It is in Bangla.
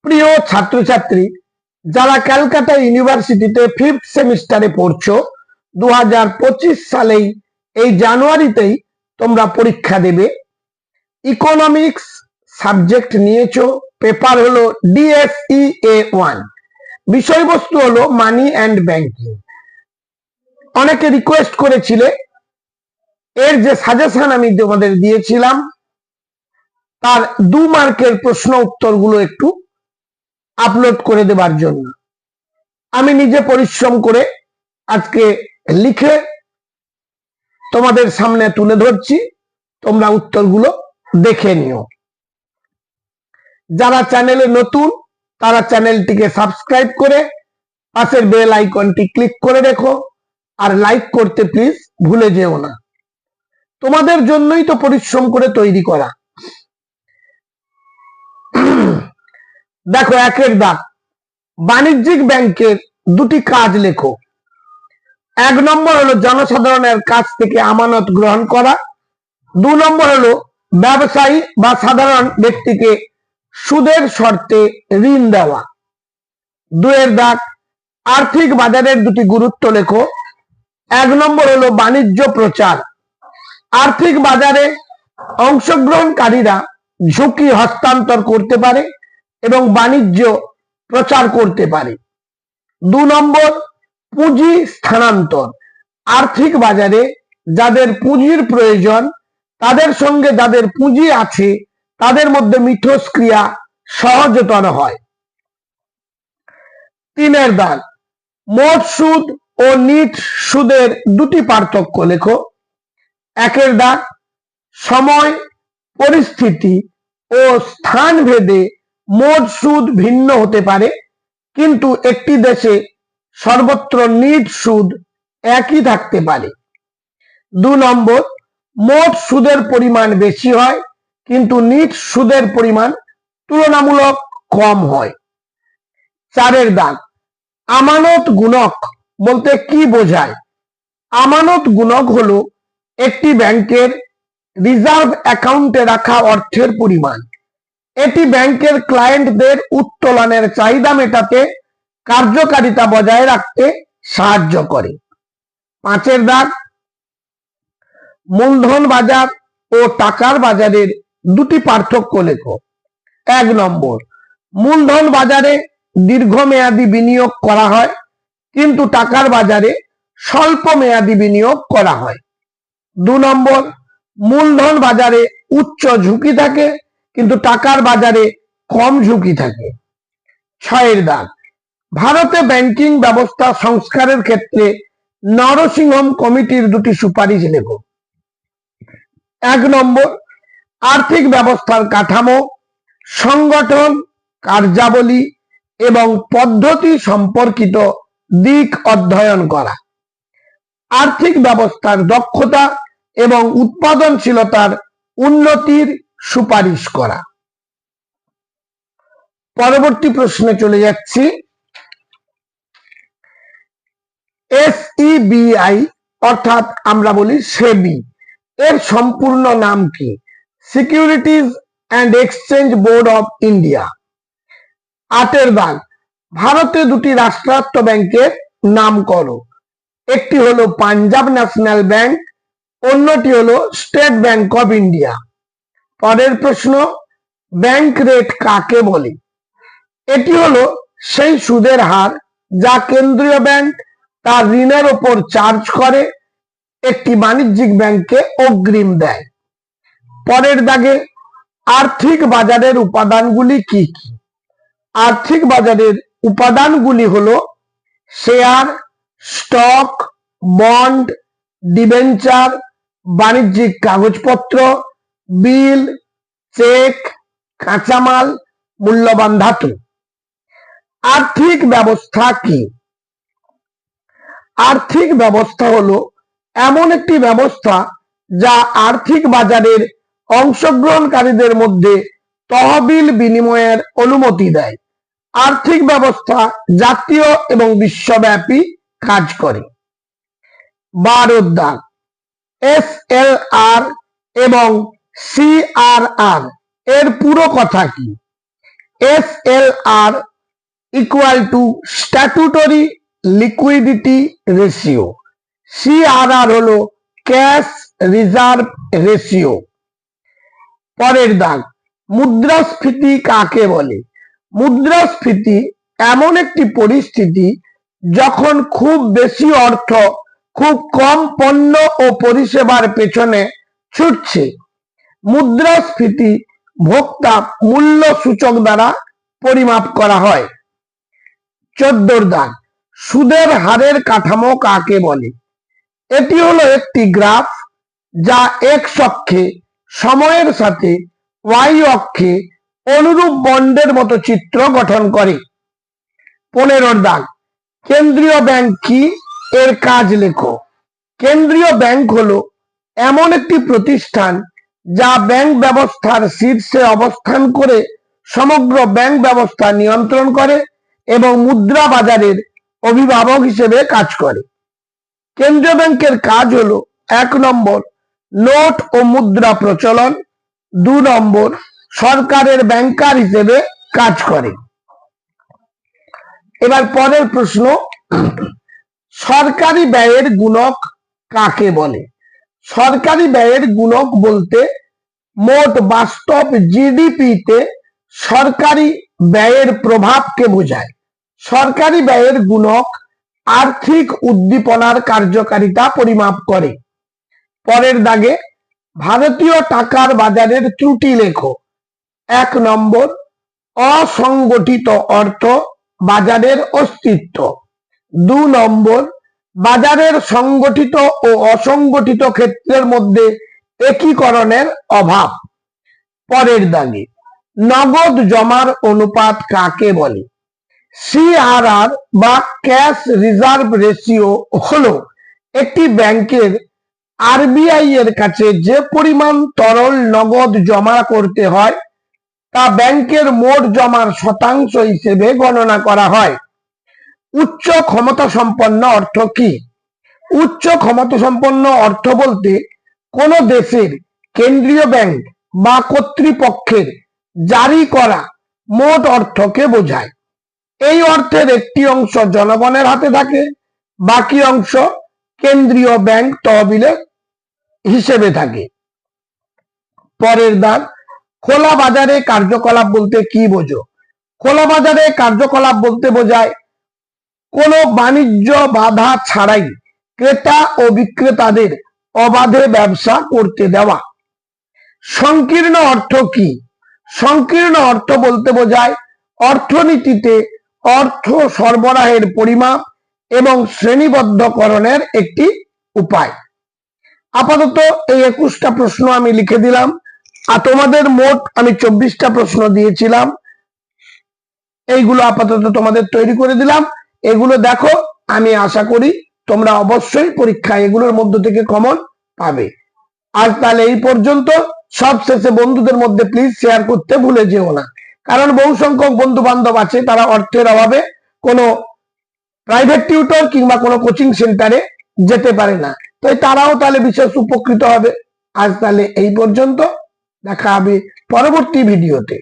প্রিয় ছাত্রছাত্রী, যারা ক্যালকাটা ইউনিভার্সিটিতে 5th সেমিস্টারে পড়ছো, 2025 সালেই এই জানুয়ারিতেই তোমরা পরীক্ষা দেবে। ইকোনমিক্স সাবজেক্ট নিয়েছো, পেপার হলো DSEA1, বিষয়বস্তু হলো মানি অ্যান্ড ব্যাংকিং। অনেকে রিকোয়েস্ট করেছিলে এর যে সাজেশন আমি তোমাদের দিয়েছিলাম তার 2 মার্কের প্রশ্ন উত্তরগুলো একটু আপলোড করে দেবার জন্য। আমি নিজে পরিশ্রম করে আজকে লিখে তোমাদের সামনে তুলে ধরছি, তোমরা উত্তরগুলো দেখে নিও। যারা চ্যানেলে নতুন তারা চ্যানেলটিকে সাবস্ক্রাইব করে পাশের বেল আইকনটি ক্লিক করে রেখো, আর লাইক করতে প্লিজ ভুলে যেও না। তোমাদের জন্যই তো পরিশ্রম করে তৈরি করা। দেখো, 1 দাগ, বাণিজ্যিক ব্যাংকের 2টি কাজ লেখো। 1 নম্বর হলো জনসাধারণের কাছ থেকে আমানত গ্রহণ করা। 2 নম্বর হলো ব্যবসায়ী বা সাধারণ ব্যক্তিকে সুদের শর্তে ঋণ দেওয়া। 2 দাগ, আর্থিক বাজারের 2টি গুরুত্ব লেখো। 1 নম্বর হলো বাণিজ্য প্রচার। আর্থিক বাজারে অংশগ্রহণকারীরা ঝুঁকি হস্তান্তর করতে পারে এবং বাণিজ্য প্রচার করতে পারে। 2 নম্বর, পুঁজি স্থানান্তর। আর্থিক বাজারে যাদের পুঁজির প্রয়োজন তাদের সঙ্গে যাদের পুঁজি আছে তাদের মধ্যে মিথস্ক্রিয়া সহজতর হয়। 3 দাগ, মোট সুদ ও নিট সুদের 2টি পার্থক্য লেখো। 1 দাগ, সময়, পরিস্থিতি ও স্থান ভেদে মোট সুদ ভিন্ন হতে পারে, কিন্তু একটি দেশে সর্বত্র নিট সুদ একই থাকতে পারে। 2 নম্বর, মোট সুদের পরিমাণ বেশি হয় কিন্তু নিট সুদের পরিমাণ তুলনামূলক কম হয়। 4 দাগ, আমানত গুণক বলতে কি বোঝায়? আমানত গুণক হলো একটি ব্যাংকের রিজার্ভ অ্যাকাউন্টে রাখা অর্থের পরিমাণ। এটি ব্যাংকের ক্লায়েন্টদের উত্তোলনের চাহিদা মেটাতে কার্যকারিতা বজায় রাখতে সাহায্য করে। 5 দাগ, মূলধন বাজার ও টাকার বাজারের 2টি পার্থক্য লেখো। 1 নম্বর, মূলধন বাজারে দীর্ঘমেয়াদী বিনিয়োগ করা হয় কিন্তু টাকার বাজারে স্বল্প মেয়াদী বিনিয়োগ করা হয়। 2 নম্বর, মূলধন বাজারে উচ্চ ঝুঁকি থাকে কিন্তু টাকার বাজারে কম ঝুঁকি থাকে। 6 দাগ, ভারতে ব্যাংকিং ব্যবস্থা সংস্কারের ক্ষেত্রে নরসিংহম কমিটির 2টি সুপারিশ লেখো। 1 নম্বর, আর্থিক ব্যবস্থার কাঠামো, সংগঠন, কার্যাবলী এবং পদ্ধতি সম্পর্কিত দিক অধ্যয়ন করা। আর্থিক ব্যবস্থার দক্ষতা এবং উৎপাদনশীলতার উন্নতির সুপারিশ করা। পরবর্তী প্রশ্নে চলে যাচ্ছি। SEBI অর্থাৎ আমরা বলি সেবি, এর সম্পূর্ণ নাম কি? Securities and exchange board of India. 8 দাগ, ভারতে 2টি রাষ্ট্রায়ত্ত ব্যাংকের নাম করো। একটি হলো পাঞ্জাব ন্যাশনাল ব্যাংক, অন্যটি হলো স্টেট ব্যাংক অফ ইন্ডিয়া। পরের প্রশ্ন, ব্যাংক রেট কাকে বলে? এটি হলো সেই সুদের হার যা কেন্দ্রীয় ব্যাংক তার ঋণের ওপর চার্জ করে একটি বাণিজ্যিক ব্যাংককে অগ্রিম দেয়। পরের দাগে, আর্থিক বাজারের উপাদানগুলি কি কি? আর্থিক বাজারের উপাদানগুলি হলো শেয়ার, স্টক, বন্ড, ডিবেঞ্চার, বাণিজ্যিক কাগজপত্র, বিল, চেক, কাঁচামাল, মূল্যবান ধাতু। আর্থিক ব্যবস্থা কি? আর্থিক ব্যবস্থা হলো এমন একটি ব্যবস্থা যা আর্থিক বাজারের অংশগ্রহণকারীদের মধ্যে তহবিল বিনিময়ের অনুমতি দেয়। আর্থিক ব্যবস্থা জাতীয় এবং বিশ্বব্যাপী কাজ করে। 12 দাগ, SLR এবং CRR এর পুরো কথা কি? SLR equal to statutory liquidity ratio, CRR হলো ক্যাশ রিজার্ভ রেশিও। পরের দাগ, মুদ্রাস্ফীতি কাকে বলে? মুদ্রাস্ফীতি এমন একটি পরিস্থিতি যখন খুব বেশি অর্থ খুব কম পণ্য ও পরিষেবার পেছনে ছুটছে। মুদ্রাস্ফীতি ভোক্তা মূল্য সূচক দ্বারা পরিমাপ করা হয়। 14 দাগ, সুদের হারের কাঠামো কাকে বলে? এটি হলো একটি গ্রাফ যা এক্স অক্ষে সময়ের সাথে ওয়াই অক্ষে অনুরূপ বন্ডের মতো চিত্র গঠন করে। 15 দাগ, কেন্দ্রীয় ব্যাংক কি? এর কাজ লেখো। কেন্দ্রীয় ব্যাংক হলো এমন একটি প্রতিষ্ঠান যা ব্যাংক ব্যবস্থার শীর্ষে অবস্থান করে সমগ্র ব্যাংক ব্যবস্থা নিয়ন্ত্রণ করে এবং মুদ্রা বাজারের অভিভাবক হিসেবে কাজ করে। কেন্দ্রীয় ব্যাংকের কাজ হলো 1 নম্বর নোট ও মুদ্রা প্রচলন, 2 নম্বর সরকারের ব্যাংকার হিসেবে কাজ করে। এবার পরের প্রশ্ন, সরকারি ব্যয়ের গুণক কাকে বলে? সরকারি ব্যয়ের গুণক বলতে মোট বাস্তব জিডিপিতে সরকারি ব্যয়ের প্রভাবকে বোঝায়। সরকারি ব্যয়ের গুণক আর্থিক উদ্দীপনার কার্যকারিতা পরিমাপ করে। পরের দাগে, ভারতীয় টাকার বাজারের ত্রুটি লেখো। 1 নম্বর অসংগঠিত অর্থ বাজারের অস্তিত্ব, 2 নম্বর বাজারের সংগঠিত ও অসংগঠিত ক্ষেত্রের মধ্যে একীকরণের অভাব। পরের দাগে, নগদ জমার অনুপাত কাকে বলে? CRR বা ক্যাশ রিজার্ভ রেশিও হলো একটি ব্যাংকের RBI এর কাছে যে পরিমাণ তরল নগদ জমা করতে হয় তা ব্যাংকের মোট জমার শতাংশ হিসেবে গণনা করা হয়। উচ্চ ক্ষমতা সম্পন্ন অর্থ কি? উচ্চ ক্ষমতা সম্পন্ন অর্থ বলতে কোন দেশের কেন্দ্রীয় ব্যাংক বা কর্তৃপক্ষের জারি করা মোট অর্থকে বোঝায়। এই অর্থের একটি অংশ জনগণের হাতে থাকে, বাকি অংশ কেন্দ্রীয় ব্যাংক তহবিলে হিসেবে থাকে। পরের দাগ, খোলা বাজারে কার্যকলাপ বলতে কি বোঝো? খোলা বাজারে কার্যকলাপ বলতে বোঝায় কোনো বাণিজ্য বাধা ছাড়াই ক্রেতা ও বিক্রেতাদের অবাধে ব্যবসা করতে দেওয়া। সংকীর্ণ অর্থ কি? সংকীর্ণ অর্থ বলতে বোঝায় অর্থনীতিতে অর্থ সরবরাহের পরিমাপ এবং শ্রেণীবদ্ধকরণের একটি উপায়। আপাতত এই 21টা প্রশ্ন আমি লিখে দিলাম, আর তোমাদের মোট আমি 24টা প্রশ্ন দিয়েছিলাম, এইগুলো আপাতত তোমাদের তৈরি করে দিলাম। এগুলো দেখো, আমি আশা করি তোমরা অবশ্যই পরীক্ষায় এগুলোর মধ্য থেকে কমন পাবে। আজ তাহলে এই পর্যন্ত। সবশেষে বন্ধুদের মধ্যে প্লিজ শেয়ার করতে ভুলে যেও না, কারণ বহু সংখ্যক বন্ধু বান্ধব আছে তারা অর্থের অভাবে কোনো প্রাইভেট টিউটর কিংবা কোনো কোচিং সেন্টারে যেতে পারে না, তাই তারাও তাহলে বিশেষ উপকৃত হবে। আজ তাহলে এই পর্যন্ত, দেখা হবে পরবর্তী ভিডিওতে।